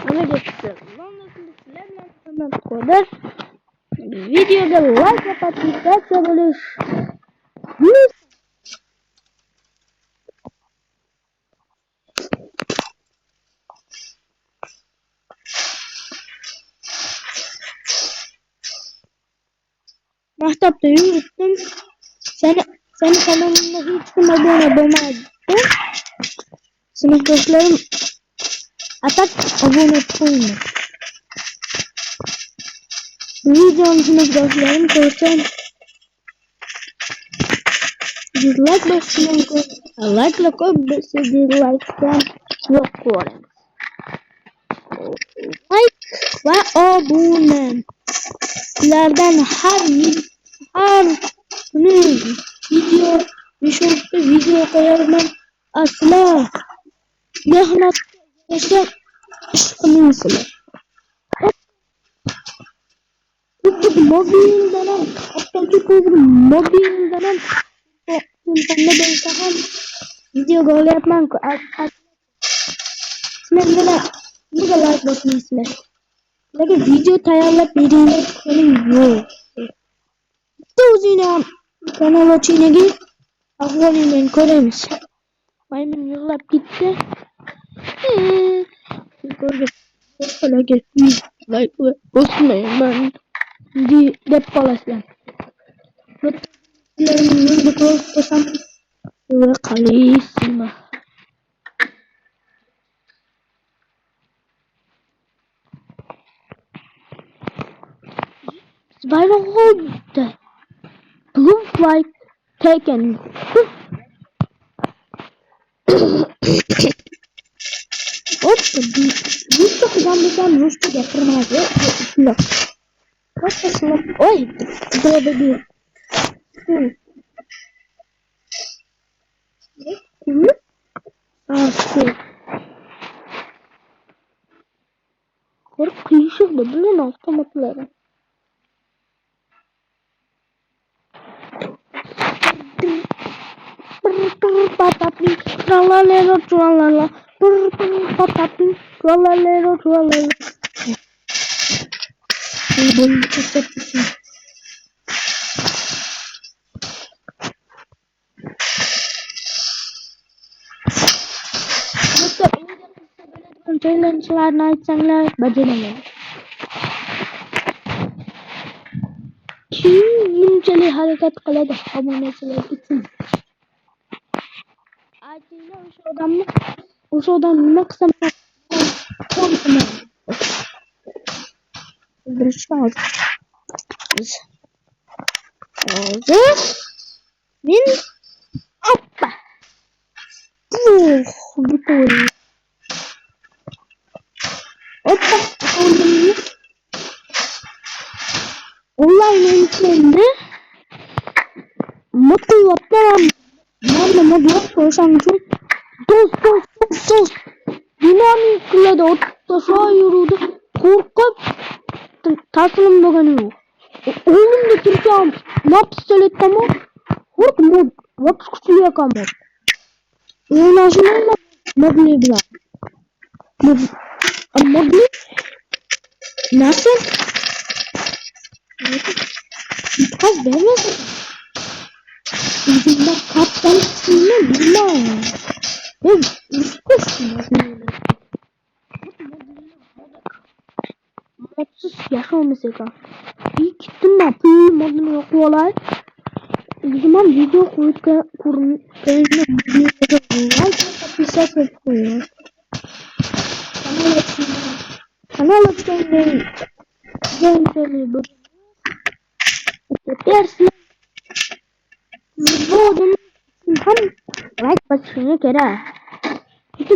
Ona geçtim. Sonrasında sizlerle hemen kadar videoda like yapattıkça buluş. Mahtapta yürüttüm. Senin kanalına hiç kim abone olmadı. Sınıftaşlarım atak abone olmuyor. Videonun sınıftaşlarım korsan dislike basmayı koy. Like koy. Dislike'dan yok koyalım. Like ve abone. Sizlerden her gün video koyarım. Asla mehmet yaşa aşkınızla. Mobilden telefonda ben video gol yapmam ko. Sizlerle bu kadar like basmışlar. Lagi video tayarlap vereyim benim yok. Tuzina kanal açıyla ahvalinden koyarız. Maymun yıllap gitti. Lagi like basmayın ben di depolasyon. Notlarımın yılda koysam ve kalesima. Spiral hold blue flight taken. Hop, Rusça kullanmışsam Rusça getirmez ya. Yok. Rusçasını, oy, böyle bir. Şu. Kork kıyışık da bunun avtomatları. Patapim, tralalero, tralala. Patapim, tralalero, tralala. Bu çok yapmışım. Challenge'larını açsanlar beceremeyin. Kim yünceli hareket kıldı abonesiler için. Acıyla o şodan ne kısa bir şey oldu. Min hoppa. Betul. Hoppa. Online eğitiminde motivatlar motivasyon koşan için dost dinamikle de ottaşa yürüdü korkup taslim dolanıyor. Oğlum da Türkiye'm napselet tamam korkup vakit kutuya kalmaz. Ulaşımla mogli bile. Mogli nasıl? Kaz vermez. Bizimle kaptan kısmını bilmem. Ve üstüsünü. Modsuz yaşamışsın. İyi gittim ben. Bu modunu yok olay. Zaman video kurun. Kanal açmayı. Gençleri bu. Dersin. Bu odun hem like basını kere. Itu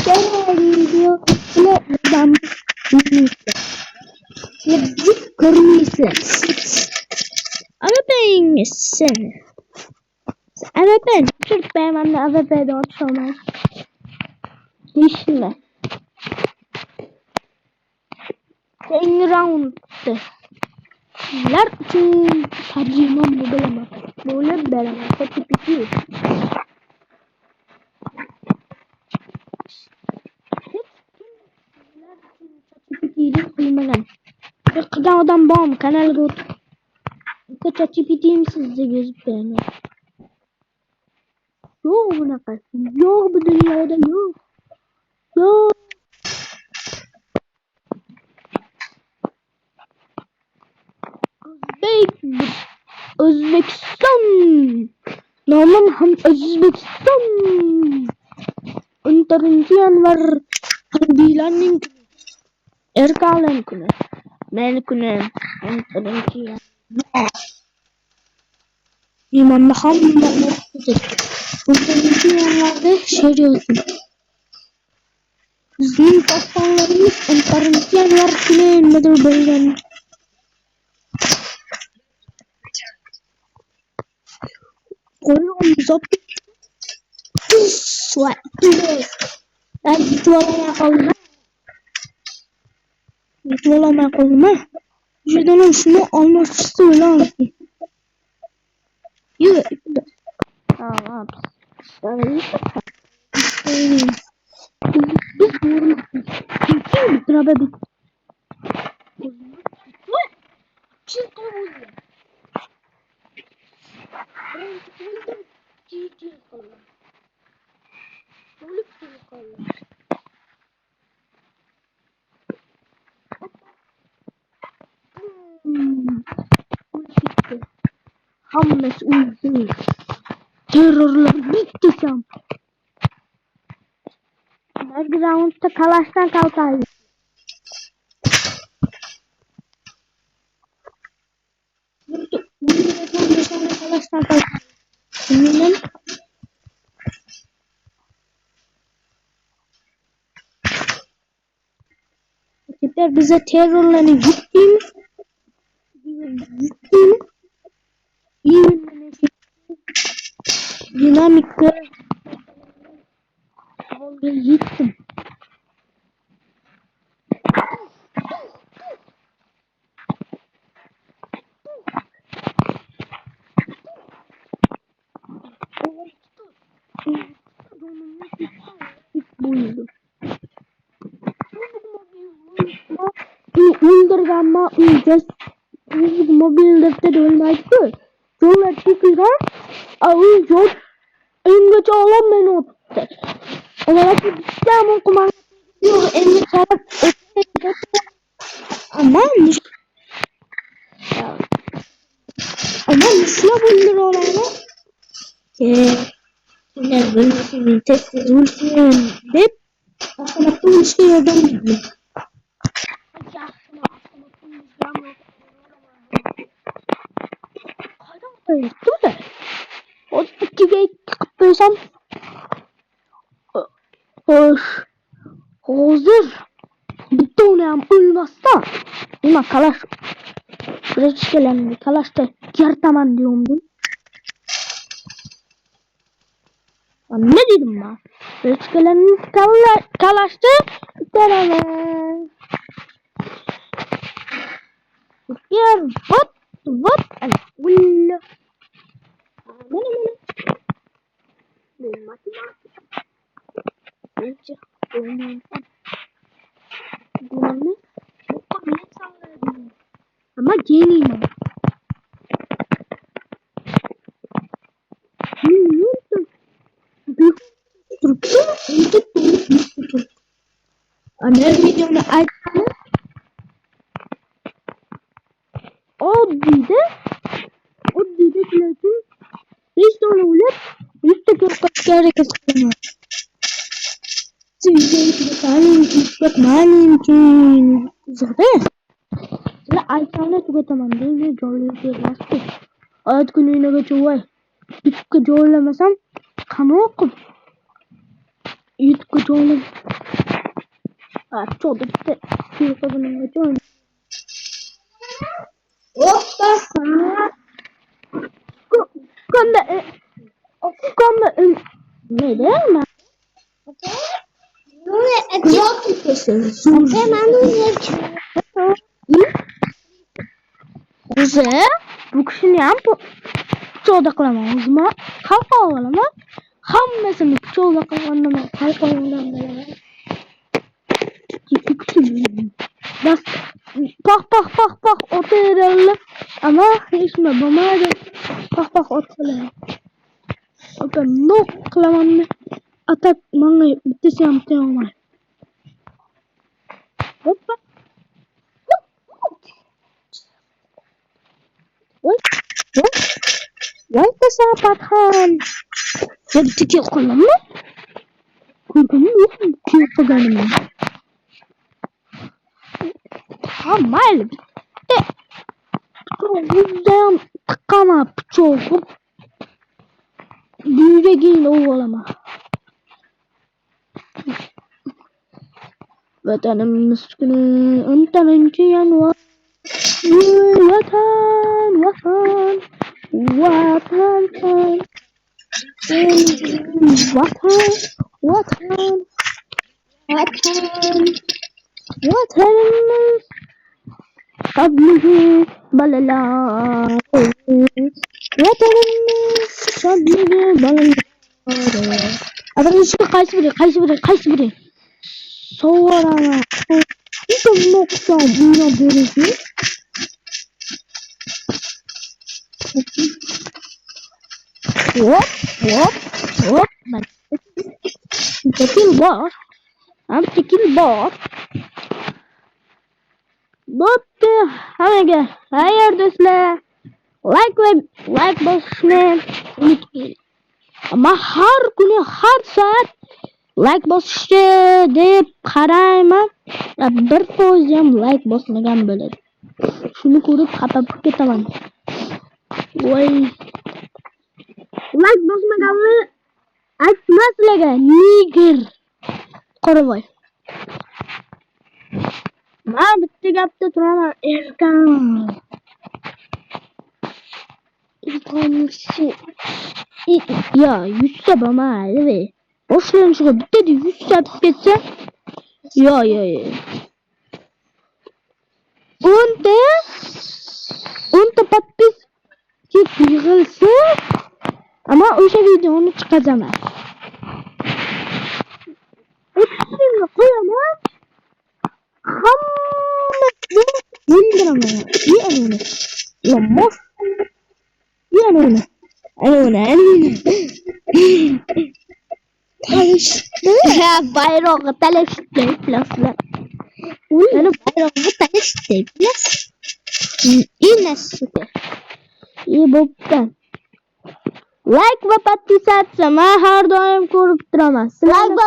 channel video ile ben lebih kermisi. Apa sen? Apa Türk beğenmem de AVP'de oturmaz. İşte. En round'da. Ler için tercihim bu belama. Böyle belama. Peki peki. ChatGPT'lik qilmagan. Qilgan odam bormi? Kanalga o'tib ChatGPT'ni sizga yozib beraman. Yo'q bunaqasi. Yo'q bu dunyoda yo'q. Yo'q. O'zbekiston. Nomim ham O'zbekiston. 14 yanvar harbiylarning erkaklar kuni. Meni kunim 14 yanvar. İmamda hamma o'qitdik. 14 yanvarda she'r yozdim. Bizning postonlarimiz 14 yanvar kuni nimadir bo'lgan. Qo'yim zot. What? Yutvolamay qolma. Juda shuni olmoqchisi o'ylayman. Yürü. Tamam. Biz beraber bir hammasi uydu. Terörler bitti sen. Background'da kalaştan kalkaydı. Kalaştan kalkaydı. Bilmem. Tekrar bize terörlerini gittiğim. Dinamikleri gittim. Buydu. Öldürganma uyacağız. Mobildekte de ölmezdi. Yollar çıkılgan. Ağır yol. En geç ağlam beni oturdu. Olarak bir İslam okumak yok. En geç ağlam oturdu. Ama Müslüman bulunur olanı ne bölümünün testi ultiyen deyip aslında bu işte yerden gidiyor. Dur da o ikiye kıpırsam hazır bitti oynayam ölmezse ama kalaş süreç gelen kalaşta yartaman diyorumdum. Ne dedim ben? Süreç gelen kalaşta beraber yer vat ulla benim matematik bence olmayan bunu çok net salladım ama geleyim Anel videonu açtım. O dide platin 5 tane olup 100 dakika hareket ediyor. Aytana tugataman deydi joylarga bosdi. Oyat kuninigacha voy. YouTube'ga joylamasam qani o'qib. YouTube'ga joylam. Çoğu bitti. YouTube'ga joylam. Hoppa. Komda ne değil mi? Yok kesin. Hemen Güzel. Bu kişinin hem bu çoğda kılamamız mı? Kalka olalım mı? Hammasını çoğda kılamamız mı? Kalka olalım mı? bas pax o'taveradi. Ama hech nima bo'lmaydi. Pax o'tsalar. Opa, nok qilaman. Atak menga bittasi ham tegmaydi. Hoppa. Voy kasafatxon. Sen tikib qo'ymanmi? Ko'rganim yo'qmi? Tikib qo'yganimni. Ha, mayli. Bizdayam tiqama pichoq. Yürəyin oğlama. Vatanımız günü 12 Yanvar. Vatan. Vatanımız tabliği balalar. Vatanımız tabliği balalar. Adamın ismi kaç biri? Sonra bir nokta buna böylesi. Hop. Tekil var. Bitti. Hammaga xayr do'stlar. Like bosishni unutmang. Ama har kuni har soat like bosishni deb qarayman. Bir foiz ham like bosmagan bo'ladi. Shuni ko'rib xafa bo'lib ketaman. Voy. Like bosmaganni aytmaslarga nigir. Qoravoy. Men bitta gapda turaman, erkan. Ya 100 bo'lmaydi. Boshlanishiga bitta 100 satib ketsa. Yo. 10 podpis yig'ilsa, ama o'sha videoni chiqazaman. O'tishni qo'yaman. Hammasini o'ldiraman. Ana. Talishdi. Bayrog'i talishdi plaslar. Ana bayrog'i talishdi plas. Inasida. Bo'pti. Like va podpisatsiya men har doim ko'rib turaman.